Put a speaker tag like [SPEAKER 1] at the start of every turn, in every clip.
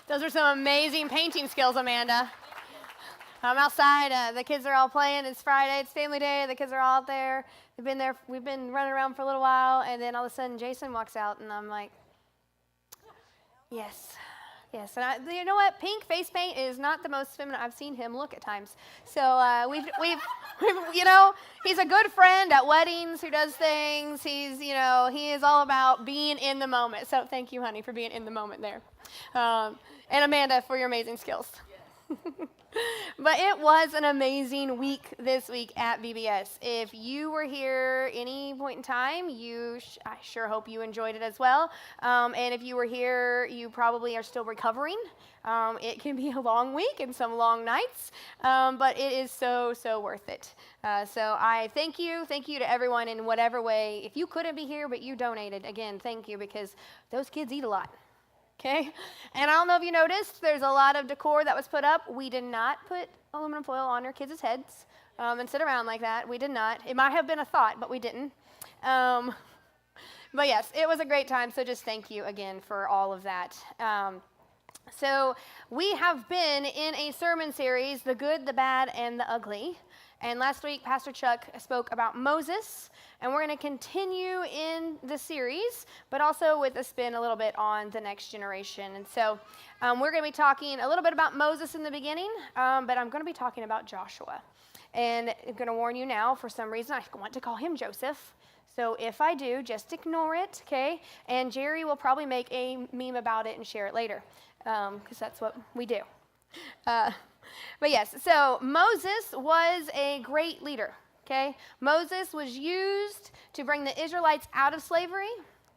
[SPEAKER 1] Those are some amazing painting skills, Amanda. I'm outside. The kids are all playing. It's Friday. It's family day. The kids are all out there. They've been there. We've been running around for a little while, and then all of a sudden, Jason walks out, and I'm like, yes. Yes, and you know what? Pink face paint is not the most feminine. I've seen him look at times. So we've he's a good friend at weddings who does things. He is all about being in the moment. So thank you, honey, for being in the moment there. And Amanda, for your amazing skills. But it was an amazing week this week at VBS. If you were here any point in time, I sure hope you enjoyed it as well. And if you were here, you probably are still recovering. It can be a long week and some long nights, but it is so, so worth it. So I thank you to everyone in whatever way. If you couldn't be here, but you donated, again, thank you, because those kids eat a lot. Okay, and I don't know if you noticed, there's a lot of decor that was put up. We did not put aluminum foil on our kids' heads and sit around like that. We did not. It might have been a thought, but we didn't. But yes, it was a great time, so just thank you again for all of that. So we have been in a sermon series, The Good, the Bad, and the Ugly. And last week, Pastor Chuck spoke about Moses, and we're going to continue in the series, but also with a spin a little bit on the next generation. And so we're going to be talking a little bit about Moses in the beginning, but I'm going to be talking about Joshua. And I'm going to warn you now, for some reason, I want to call him Joseph. So if I do, just ignore it, okay? And Jerry will probably make a meme about it and share it later, because that's what we do. But yes, so Moses was a great leader, okay? Moses was used to bring the Israelites out of slavery,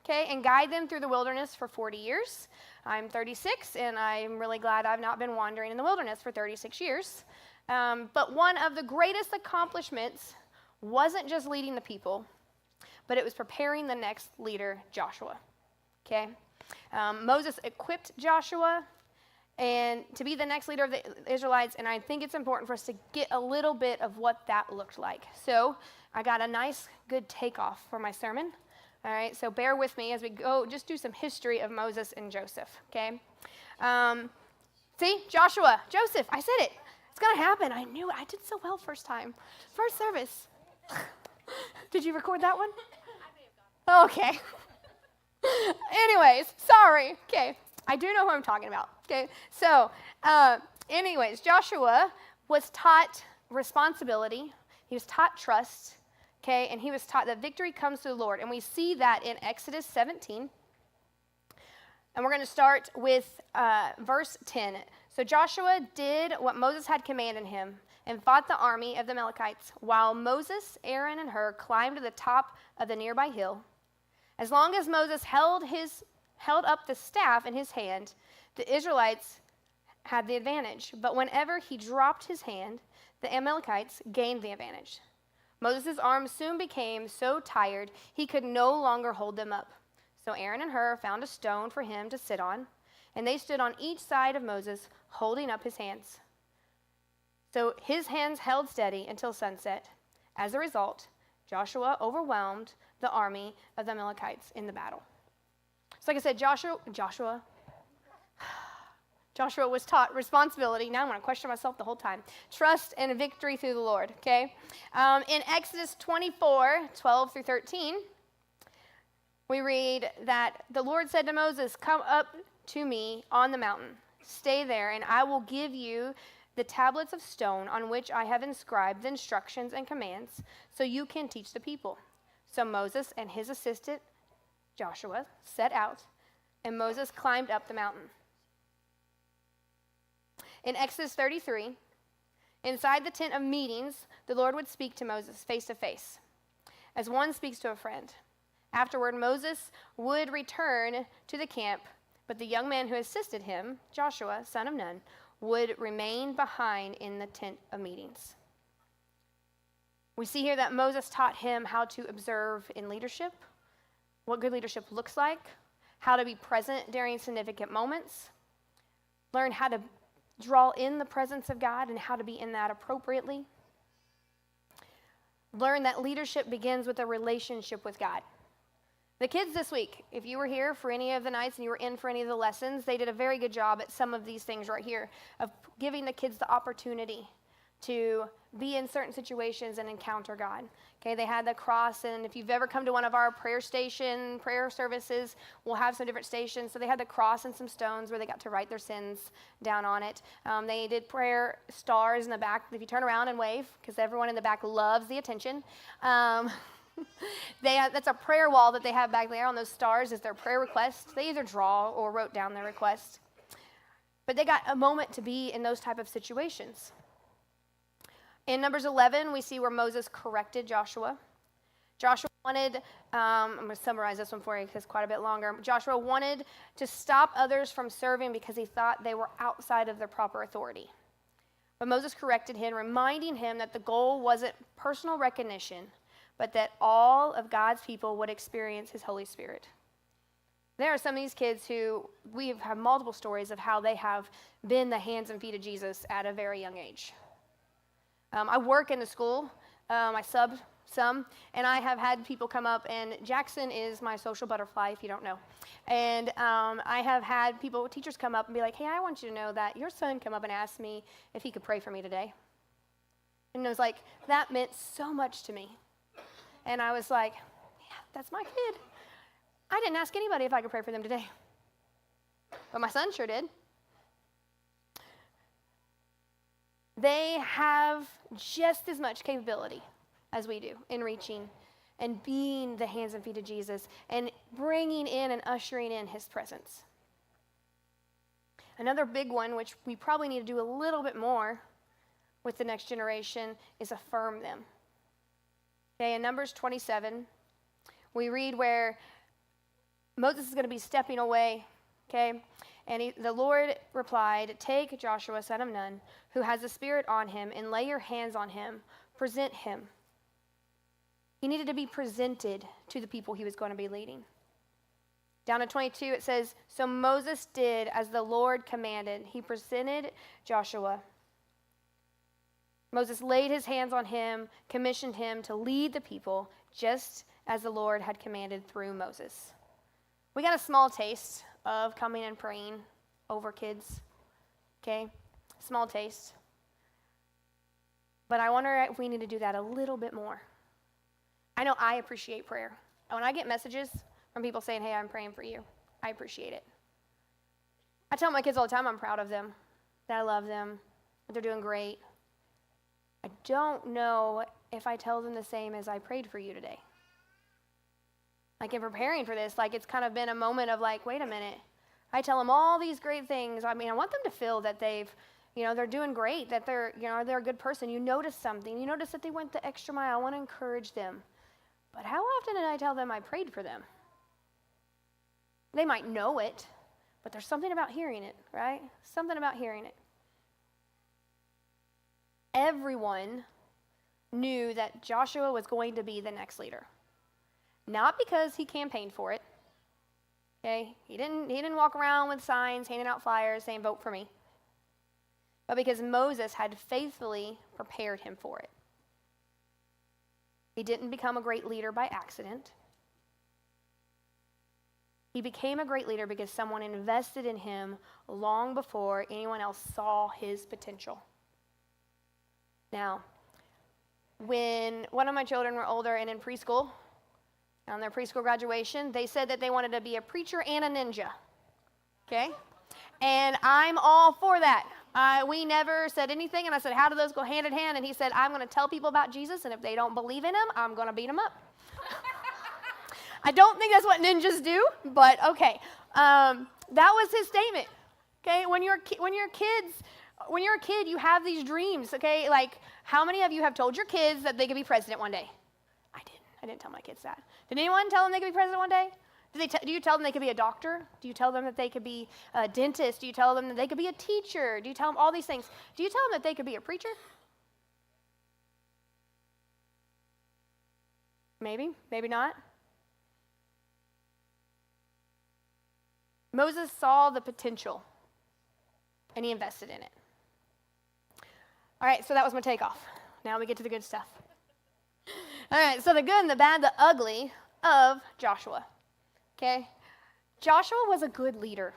[SPEAKER 1] okay, and guide them through the wilderness for 40 years. I'm 36, and I'm really glad I've not been wandering in the wilderness for 36 years. But one of the greatest accomplishments wasn't just leading the people, but it was preparing the next leader, Joshua, okay? Moses equipped Joshua and to be the next leader of the Israelites, and I think it's important for us to get a little bit of what that looked like. So I got a nice, good takeoff for my sermon. All right, so bear with me as we go, just do some history of Moses and Joseph, okay? See, Joshua, Joseph, I said it. It's going to happen. I knew it. I did so well first time. First service. Did you record that one? I may have gotten it. Okay. Anyways, sorry. Okay. I do know who I'm talking about, okay? So, anyways, Joshua was taught responsibility. He was taught trust, okay? And he was taught that victory comes through the Lord. And we see that in Exodus 17. And we're going to start with verse 10. So Joshua did what Moses had commanded him and fought the army of the Amalekites, while Moses, Aaron, and Hur climbed to the top of the nearby hill. As long as Moses held up the staff in his hand, the Israelites had the advantage. But whenever he dropped his hand, the Amalekites gained the advantage. Moses' arms soon became so tired he could no longer hold them up. So Aaron and Hur found a stone for him to sit on, and they stood on each side of Moses, holding up his hands. So his hands held steady until sunset. As a result, Joshua overwhelmed the army of the Amalekites in the battle. So like I said, Joshua was taught responsibility. Now I'm going to question myself the whole time. Trust and victory through the Lord, okay? In Exodus 24, 12 through 13, we read that the Lord said to Moses, "Come up to me on the mountain. Stay there, and I will give you the tablets of stone on which I have inscribed the instructions and commands, so you can teach the people." So Moses and his assistant Joshua set out, and Moses climbed up the mountain. In Exodus 33, inside the tent of meetings, the Lord would speak to Moses face to face, as one speaks to a friend. Afterward, Moses would return to the camp, but the young man who assisted him, Joshua, son of Nun, would remain behind in the tent of meetings. We see here that Moses taught him how to observe in leadership, what good leadership looks like, how to be present during significant moments, learn how to draw in the presence of God and how to be in that appropriately. Learn that leadership begins with a relationship with God. The kids this week, if you were here for any of the nights and you were in for any of the lessons, they did a very good job at some of these things right here of giving the kids the opportunity to be in certain situations and encounter God. Okay, they had the cross, and if you've ever come to one of our prayer services, we'll have some different stations. So they had the cross and some stones where they got to write their sins down on it. They did prayer stars in the back. If you turn around and wave, because everyone in the back loves the attention. That's a prayer wall that they have back there. On those stars is their prayer request. They either draw or wrote down their request. But they got a moment to be in those type of situations. In Numbers 11, we see where Moses corrected Joshua. Joshua wanted, I'm going to summarize this one for you because it's quite a bit longer. Joshua wanted to stop others from serving because he thought they were outside of their proper authority. But Moses corrected him, reminding him that the goal wasn't personal recognition, but that all of God's people would experience his Holy Spirit. There are some of these kids who we have multiple stories of how they have been the hands and feet of Jesus at a very young age. I work in the school. I sub some, and I have had people come up, and Jackson is my social butterfly, if you don't know. And I have had teachers come up and be like, hey, I want you to know that your son come up and asked me if he could pray for me today. And it was like, that meant so much to me. And I was like, yeah, that's my kid. I didn't ask anybody if I could pray for them today. But my son sure did. They have just as much capability as we do in reaching and being the hands and feet of Jesus and bringing in and ushering in his presence. Another big one, which we probably need to do a little bit more with the next generation, is affirm them. Okay, in Numbers 27, we read where Moses is going to be stepping away, okay? And the Lord replied, take Joshua, son of Nun, who has the Spirit on him, and lay your hands on him. Present him. He needed to be presented to the people he was going to be leading. Down to 22, it says, so Moses did as the Lord commanded. He presented Joshua. Moses laid his hands on him, commissioned him to lead the people, just as the Lord had commanded through Moses. We got a small taste of coming and praying over kids, okay? Small taste. But I wonder if we need to do that a little bit more. I know I appreciate prayer. When I get messages from people saying, hey, I'm praying for you, I appreciate it. I tell my kids all the time I'm proud of them, that I love them, that they're doing great. I don't know if I tell them the same as I prayed for you today. Like in preparing for this, like it's kind of been a moment of like, wait a minute. I tell them all these great things. I mean, I want them to feel that they're doing great, that they're a good person. You notice something. You notice that they went the extra mile. I want to encourage them. But how often did I tell them I prayed for them? They might know it, but there's something about hearing it, right? Something about hearing it. Everyone knew that Joshua was going to be the next leader. Not because he campaigned for it. Okay? He didn't walk around with signs, handing out flyers, saying, vote for me. But because Moses had faithfully prepared him for it. He didn't become a great leader by accident. He became a great leader because someone invested in him long before anyone else saw his potential. Now, when one of my children were older and in preschool, on their preschool graduation, they said that they wanted to be a preacher and a ninja, okay? And I'm all for that. We never said anything, and I said, how do those go hand in hand? And he said, I'm going to tell people about Jesus, and if they don't believe in him, I'm going to beat them up. I don't think that's what ninjas do, but okay. That was his statement, okay? When you're a kid, you have these dreams, okay? Like, how many of you have told your kids that they could be president one day? I didn't tell my kids that. Did anyone tell them they could be president one day? Do you tell them they could be a doctor? Do you tell them that they could be a dentist? Do you tell them that they could be a teacher? Do you tell them all these things? Do you tell them that they could be a preacher? Maybe, maybe not. Moses saw the potential, and he invested in it. All right, so that was my takeoff. Now we get to the good stuff. All right, so the good and the bad, the ugly of Joshua. okay? Joshua was a good leader,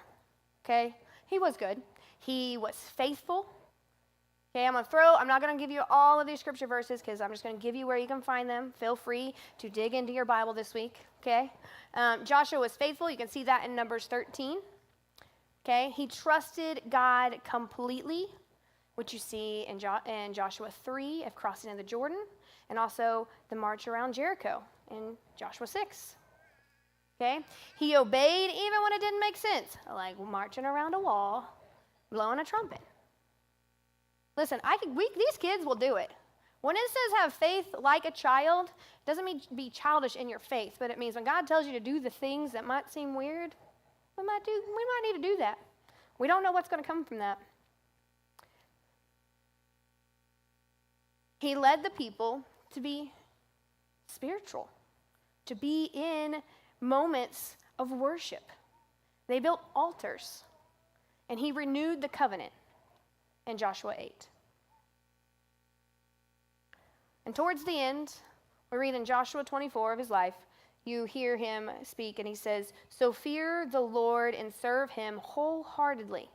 [SPEAKER 1] okay? He was good. He was faithful. Okay, I'm not going to give you all of these scripture verses because I'm just going to give you where you can find them. Feel free to dig into your Bible this week, okay? Joshua was faithful. You can see that in Numbers 13, okay? He trusted God completely, which you see in Joshua 3 of crossing of the Jordan, and also the march around Jericho in Joshua 6, okay? He obeyed even when it didn't make sense, like marching around a wall, blowing a trumpet. Listen, these kids will do it. When it says have faith like a child, it doesn't mean be childish in your faith, but it means when God tells you to do the things that might seem weird, we might need to do that. We don't know what's going to come from that. He led the people to be spiritual, to be in moments of worship. They built altars, and he renewed the covenant in Joshua 8. And towards the end, we read in Joshua 24 of his life, you hear him speak, and he says, "So fear the Lord and serve him wholeheartedly.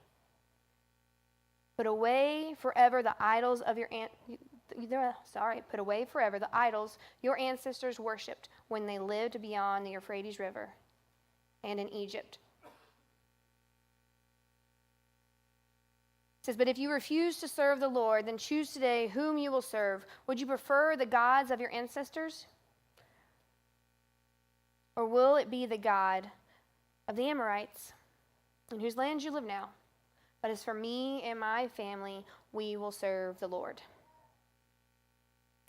[SPEAKER 1] Put away forever the idols your ancestors worshipped when they lived beyond the Euphrates River and in Egypt." It says, "But if you refuse to serve the Lord, then choose today whom you will serve. Would you prefer the gods of your ancestors? Or will it be the God of the Amorites, in whose land you live now? But as for me and my family, we will serve the Lord."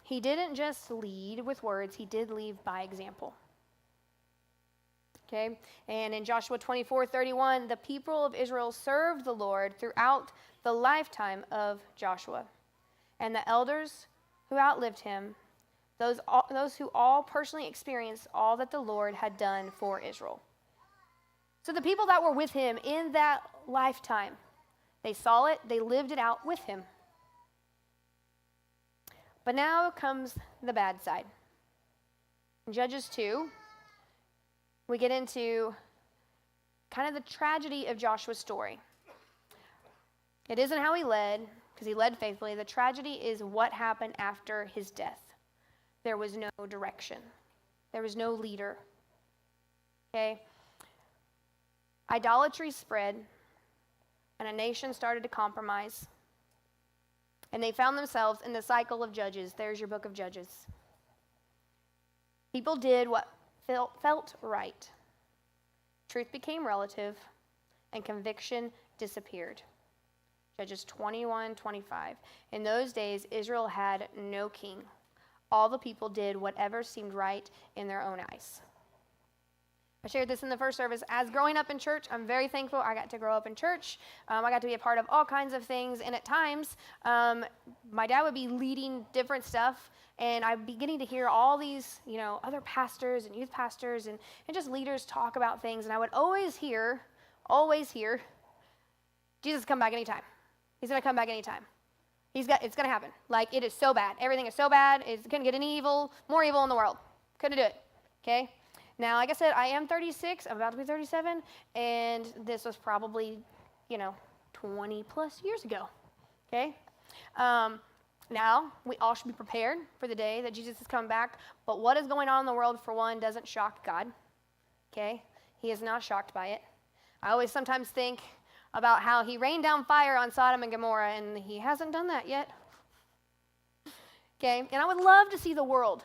[SPEAKER 1] He didn't just lead with words, he did lead by example. Okay? And in Joshua 24:31, the people of Israel served the Lord throughout the lifetime of Joshua. And the elders who outlived him, those who all personally experienced all that the Lord had done for Israel. So the people that were with him in that lifetime, they saw it, they lived it out with him. But now comes the bad side. In Judges 2, we get into kind of the tragedy of Joshua's story. It isn't how he led, because he led faithfully. The tragedy is what happened after his death. There was no direction. There was no leader. Okay? Idolatry spread, and a nation started to compromise. And they found themselves in the cycle of Judges. There's your book of Judges. People did what felt right. Truth became relative, and conviction disappeared. Judges 21:25. In those days, Israel had no king. All the people did whatever seemed right in their own eyes. I shared this in the first service. As growing up in church, I'm very thankful I got to grow up in church. I got to be a part of all kinds of things. And at times, my dad would be leading different stuff. And I'd be getting to hear all these, other pastors and youth pastors and just leaders talk about things. And I would always hear, Jesus come back anytime. He's going to come back anytime. It's going to happen. Like, it is so bad. Everything is so bad. It couldn't get any more evil in the world. Couldn't do it. Okay? Now, like I said, I am 36. I'm about to be 37. And this was probably, 20 plus years ago. Okay? Now, we all should be prepared for the day that Jesus is coming back. But what is going on in the world, for one, doesn't shock God. Okay? He is not shocked by it. I always sometimes think about how he rained down fire on Sodom and Gomorrah, and he hasn't done that yet. Okay? And I would love to see the world,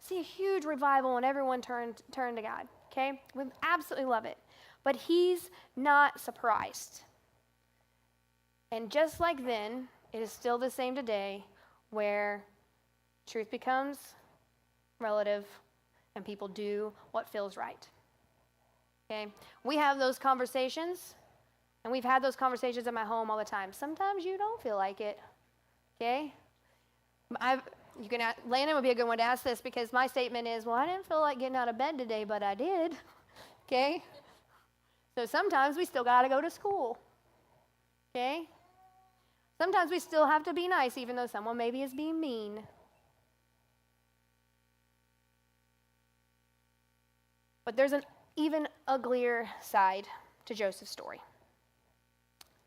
[SPEAKER 1] see a huge revival and everyone turn to God. Okay? We absolutely love it. But he's not surprised. And just like then, it is still the same today, where truth becomes relative and people do what feels right. Okay? We have those conversations, and we've had those conversations at my home all the time. Sometimes you don't feel like it. Okay? Landon would be a good one to ask this, because my statement is, well, I didn't feel like getting out of bed today, but I did. Okay? So sometimes we still got to go to school. Okay? Sometimes we still have to be nice, even though someone maybe is being mean. But there's an even uglier side to Joseph's story.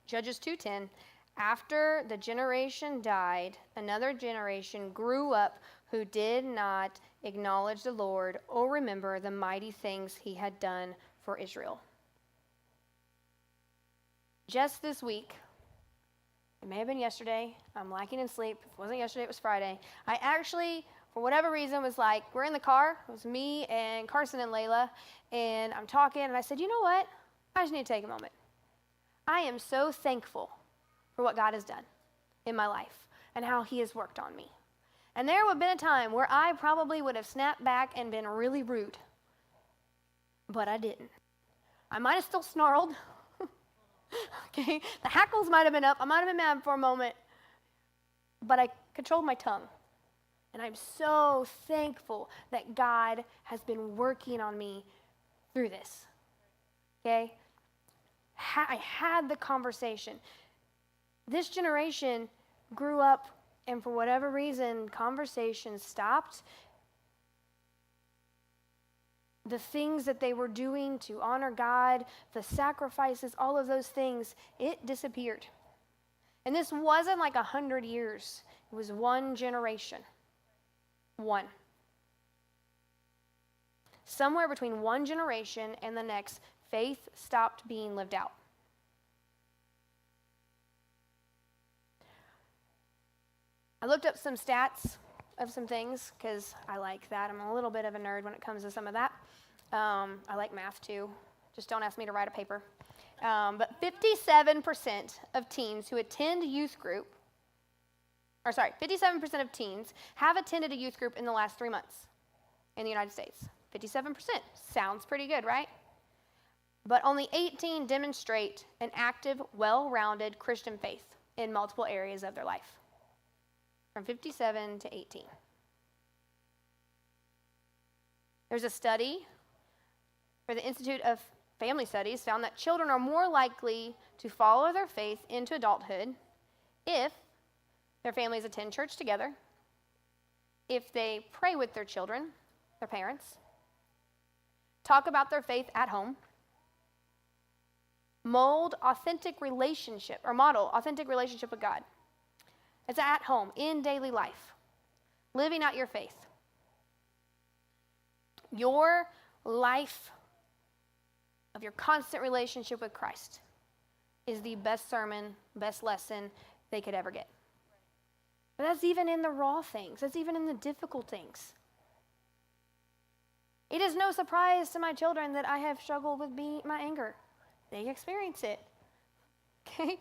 [SPEAKER 1] Judges 2:10, after the generation died, another generation grew up who did not acknowledge the Lord or remember the mighty things he had done for Israel. Just this week, it may have been yesterday, I'm lacking in sleep. If it wasn't yesterday, it was Friday. I actually, for whatever reason, was like, we're in the car. It was me and Carson and Layla, and I'm talking, and I said, you know what? I just need to take a moment. I am so thankful for what God has done in my life and how he has worked on me. And there would have been a time where I probably would have snapped back and been really rude, but I didn't. I might have still snarled. Okay, the hackles might have been up. I might have been mad for a moment, but I controlled my tongue. And I'm so thankful that God has been working on me through this. Okay? I had the conversation. This generation grew up, and for whatever reason, conversation stopped. The things that they were doing to honor God, the sacrifices, all of those things, it disappeared. And this wasn't like 100 years. It was one generation. One. Somewhere between one generation and the next, faith stopped being lived out. I looked up some stats of some things because I like that. I'm a little bit of a nerd when it comes to some of that. I like math too. Just don't ask me to write a paper. But 57% of teens who attend youth group, 57% of teens have attended a youth group in the last 3 months in the United States. 57%. Sounds pretty good, right? But only 18 demonstrate an active, well-rounded Christian faith in multiple areas of their life. From 57 to 18. There's a study for the Institute of Family Studies found that children are more likely to follow their faith into adulthood if their families attend church together, if they pray with their children, their parents, talk about their faith at home, model authentic relationship with God. It's at home, in daily life, living out your faith. Your life of your constant relationship with Christ is the best sermon, best lesson they could ever get. But that's even in the raw things. That's even in the difficult things. It is no surprise to my children that I have struggled with my anger. They experience it. Okay?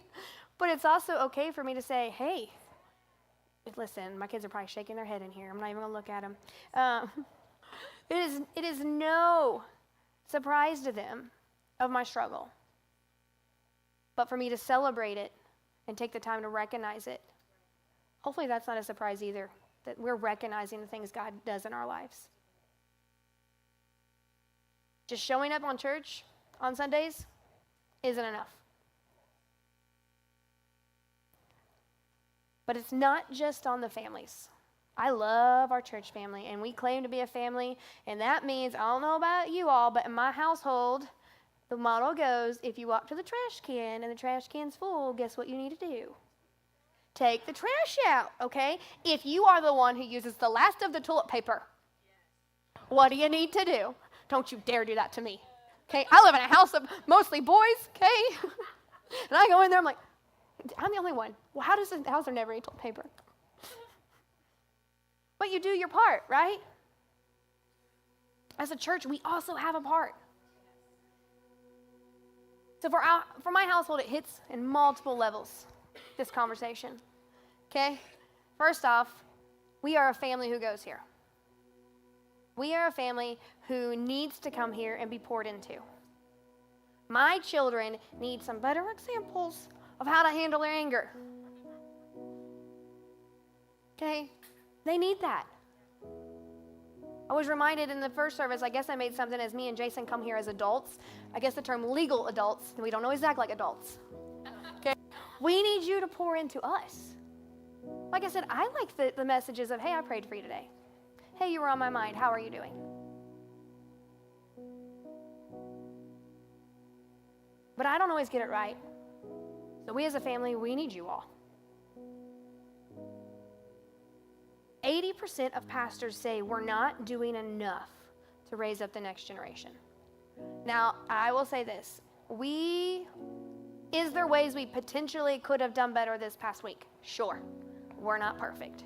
[SPEAKER 1] But it's also okay for me to say, hey, listen, my kids are probably shaking their head in here. I'm not even going to look at them. It is no surprise to them of my struggle. But for me to celebrate it and take the time to recognize it, hopefully that's not a surprise either, that we're recognizing the things God does in our lives. Just showing up on church on Sundays isn't enough. But it's not just on the families. I love our church family, and we claim to be a family, and that means, I don't know about you all, but in my household, the motto goes, if you walk to the trash can and the trash can's full, guess what you need to do? Take the trash out, okay? If you are the one who uses the last of the toilet paper, what do you need to do? Don't you dare do that to me, okay? I live in a house of mostly boys, okay? And I go in there, I'm like, I'm the only one. Well, how does there never any toilet paper? But you do your part, right? As a church, we also have a part. So for my household, it hits in multiple levels, this conversation. Okay? First off, we are a family who goes here. We are a family who needs to come here and be poured into. My children need some better examples of how to handle their anger. Okay? They need that. I was reminded in the first service, I guess I made something as me and Jason come here as adults. I guess the term legal adults, we don't always act like adults. Okay? We need you to pour into us. Like I said, I like the messages of, hey, I prayed for you today. Hey, you were on my mind. How are you doing? but I don't always get it right. So we as a family, we need you all. 80% of pastors say we're not doing enough to raise up the next generation. Now, I will say this. Is there ways we potentially could have done better this past week? Sure. We're not perfect.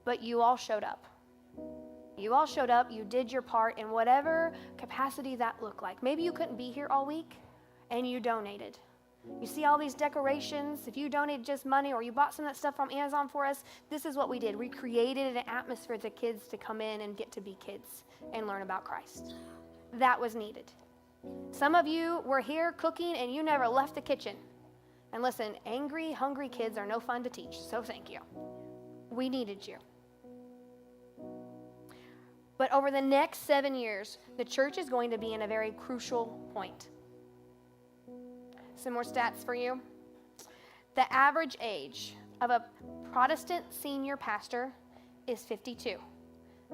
[SPEAKER 1] But you all showed up. You all showed up. You did your part in whatever capacity that looked like. Maybe you couldn't be here all week and you donated. You see all these decorations. If you donated just money or you bought some of that stuff from Amazon for us, this is what we did. We created an atmosphere for the kids to come in and get to be kids and learn about Christ. That was needed. Some of you were here cooking and you never left the kitchen. And listen, angry, hungry kids are no fun to teach, so thank you. We needed you. But over the next 7 years, the church is going to be in a very crucial point. Some more stats for you. The average age of a Protestant senior pastor is 52.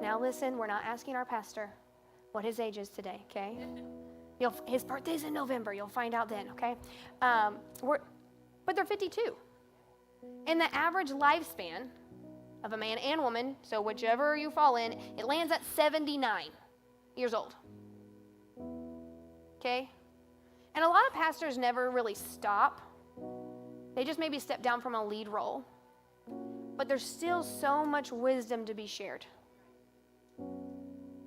[SPEAKER 1] Now listen, we're not asking our pastor what his age is today, okay? His birthday's in November. You'll find out then, okay? But they're 52. And the average lifespan of a man and woman, so whichever you fall in, it lands at 79 years old. Okay? And a lot of pastors never really stop. They just maybe step down from a lead role. But there's still so much wisdom to be shared.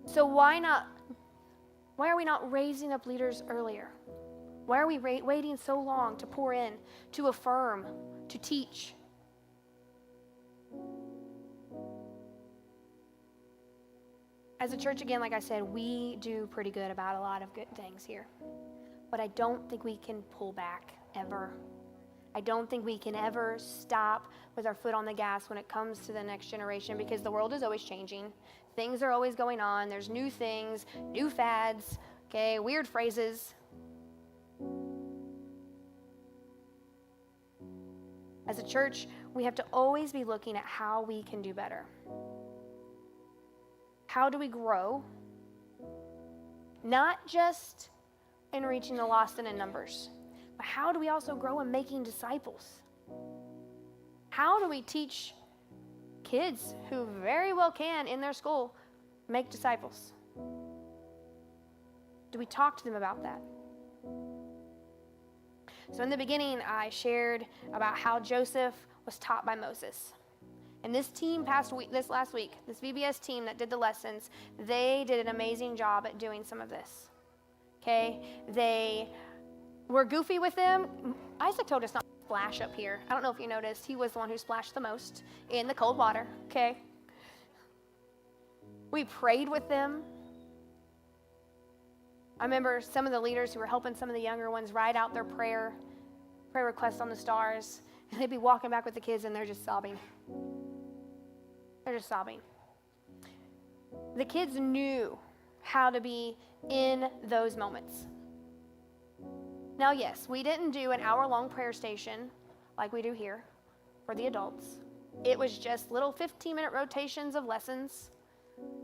[SPEAKER 1] So why are we not raising up leaders earlier? Why are we waiting so long to pour in, to affirm, to teach? As a church, again, like I said, we do pretty good about a lot of good things here. But I don't think we can pull back ever. I don't think we can ever stop with our foot on the gas when it comes to the next generation, because the world is always changing. Things are always going on. There's new things, new fads, okay, weird phrases. As a church, we have to always be looking at how we can do better. How do we grow? Not just in reaching the lost and in numbers, but how do we also grow in making disciples? How do we teach kids who very well can in their school make disciples? Do we talk to them about that? So in the beginning, I shared about how Joseph was taught by Moses. And this team this last week, this VBS team that did the lessons, they did an amazing job at doing some of this. Okay? They were goofy with them. Isaac told us not to splash up here. I don't know if you noticed. He was the one who splashed the most in the cold water. Okay? We prayed with them. I remember some of the leaders who were helping some of the younger ones write out their prayer requests on the stars. And they'd be walking back with the kids and they're just sobbing. They're just sobbing. The kids knew how to be in those moments. Now, yes, we didn't do an hour-long prayer station like we do here for the adults. It was just little 15-minute rotations of lessons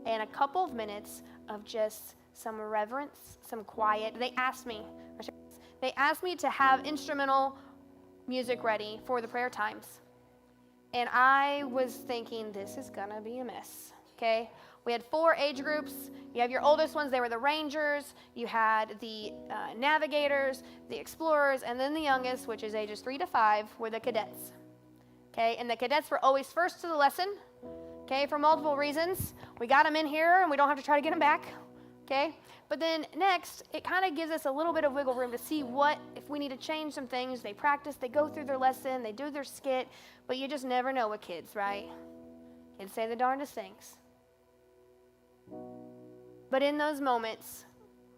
[SPEAKER 1] and a couple of minutes of just some reverence, some quiet. They asked me to have instrumental music ready for the prayer times. And I was thinking, this is going to be a mess, okay? We had 4 age groups. You have your oldest ones, they were the Rangers. You had the Navigators, the Explorers, and then the youngest, which is ages 3 to 5, were the Cadets, okay? And the Cadets were always first to the lesson, okay, for multiple reasons. We got them in here, and we don't have to try to get them back, okay? But then next, it kind of gives us a little bit of wiggle room to see if we need to change some things. They practice, they go through their lesson, they do their skit, but you just never know with kids, right? Kids say the darndest things. But in those moments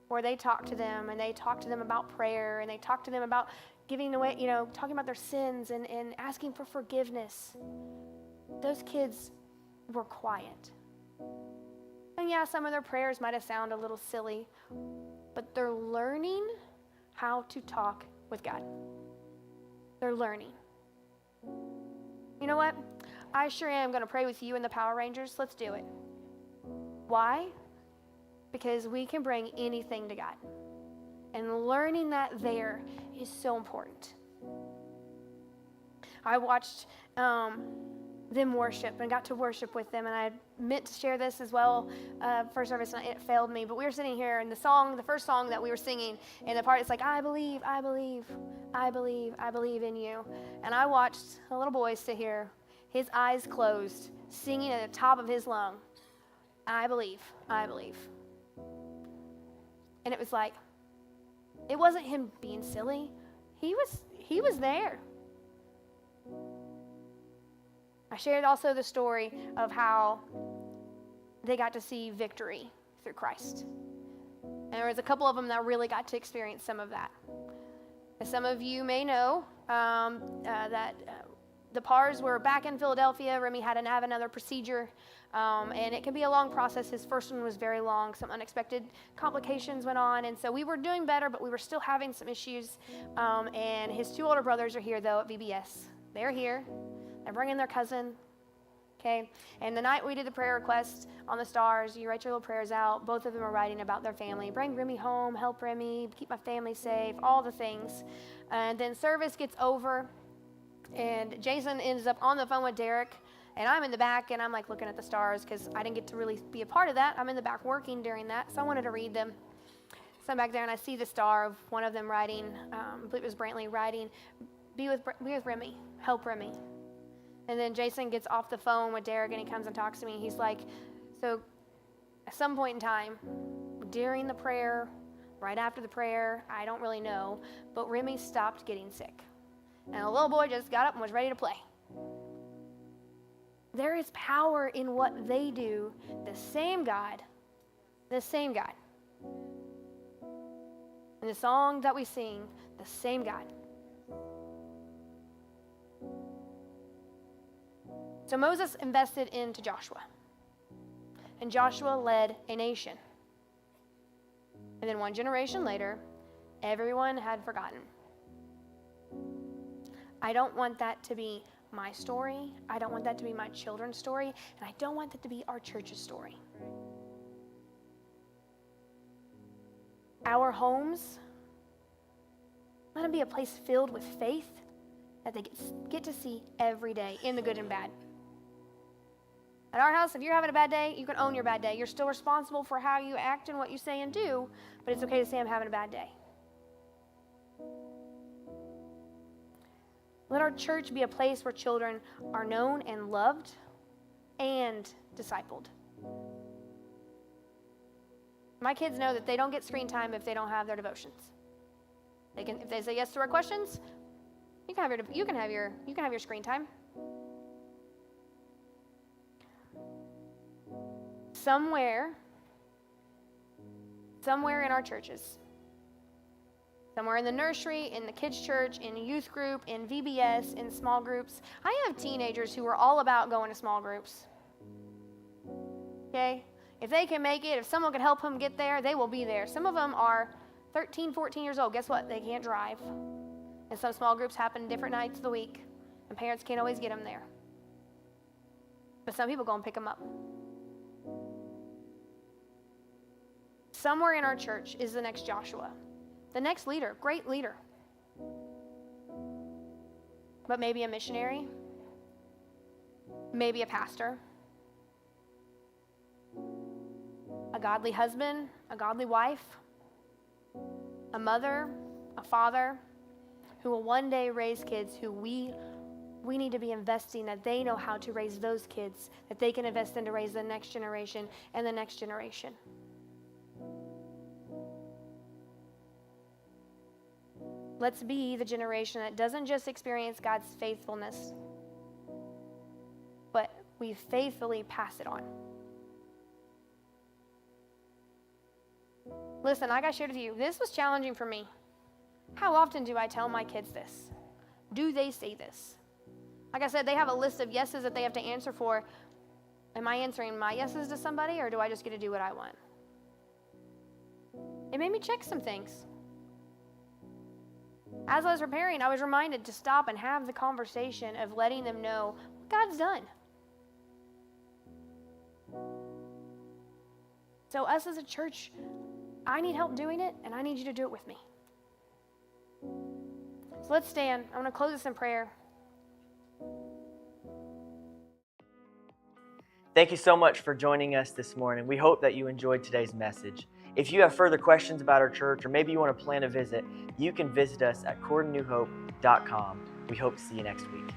[SPEAKER 1] where they talk to them and they talk to them about prayer and they talk to them about giving away, talking about their sins and asking for forgiveness, those kids were quiet. And yeah, some of their prayers might have sounded a little silly, but they're learning how to talk with God. They're learning. You know what? I sure am going to pray with you and the Power Rangers. Let's do it. Why? Because we can bring anything to God. And learning that there is so important. I watched them worship and got to worship with them, and I meant to share this as well first service, and it failed me. But we were sitting here, and the first song that we were singing, and the part it's like, I believe, I believe, I believe, I believe in you. And I watched a little boy sit here, his eyes closed, singing at the top of his lung, I believe, I believe. And it was like, it wasn't him being silly. He was there. I shared also the story of how they got to see victory through Christ. And there was a couple of them that really got to experience some of that. As some of you may know, that the PARs were back in Philadelphia. Remy had to have another procedure, and it can be a long process. His first one was very long. Some unexpected complications went on, and so we were doing better, but we were still having some issues. And his two older brothers are here, though, at VBS. They're here. They're bringing their cousin, okay? And the night we did the prayer request on the stars, you write your little prayers out. Both of them are writing about their family. Bring Remy home, help Remy, keep my family safe, all the things. And then service gets over, and Jason ends up on the phone with Derek, and I'm in the back, and I'm like looking at the stars because I didn't get to really be a part of that. I'm in the back working during that, so I wanted to read them. So I'm back there, and I see the star of one of them writing, I believe it was Brantley, writing, be with Remy, help Remy. And then Jason gets off the phone with Derek, and he comes and talks to me. He's like, so at some point in time, during the prayer, right after the prayer, I don't really know, but Remy stopped getting sick. And the little boy just got up and was ready to play. There is power in what they do. The same God. In the song that we sing, the same God. So Moses invested into Joshua, and Joshua led a nation. And then one generation later, everyone had forgotten. I don't want that to be my story. I don't want that to be my children's story, and I don't want that to be our church's story. Our homes, let them be a place filled with faith that they get to see every day, in the good and bad. At our house, if you're having a bad day, you can own your bad day. You're still responsible for how you act and what you say and do, but it's okay to say I'm having a bad day. Let our church be a place where children are known and loved and discipled. My kids know that they don't get screen time if they don't have their devotions. If they say yes to our questions, you can have your screen time. Somewhere in our churches, somewhere in the nursery, in the kids' church, in youth group, in VBS, in small groups. I have teenagers who are all about going to small groups. Okay? If they can make it, if someone can help them get there, they will be there. Some of them are 13, 14 years old. Guess what? They can't drive. And some small groups happen different nights of the week, and parents can't always get them there. But some people go and pick them up. Somewhere in our church is the next Joshua, the next leader, great leader. But maybe a missionary, maybe a pastor, a godly husband, a godly wife, a mother, a father, who will one day raise kids who we need to be investing, that they know how to raise those kids, that they can invest in to raise the next generation and the next generation. Let's be the generation that doesn't just experience God's faithfulness, but we faithfully pass it on. Listen, like I shared with you, this was challenging for me. How often do I tell my kids this? Do they say this? Like I said, they have a list of yeses that they have to answer for. Am I answering my yeses to somebody, or do I just get to do what I want? It made me check some things. As I was preparing, I was reminded to stop and have the conversation of letting them know what God's done. So us as a church, I need help doing it, and I need you to do it with me. So let's stand. I'm going to close this in prayer.
[SPEAKER 2] Thank you so much for joining us this morning. We hope that you enjoyed today's message. If you have further questions about our church, or maybe you want to plan a visit, you can visit us at CorydonNewHope.com. We hope to see you next week.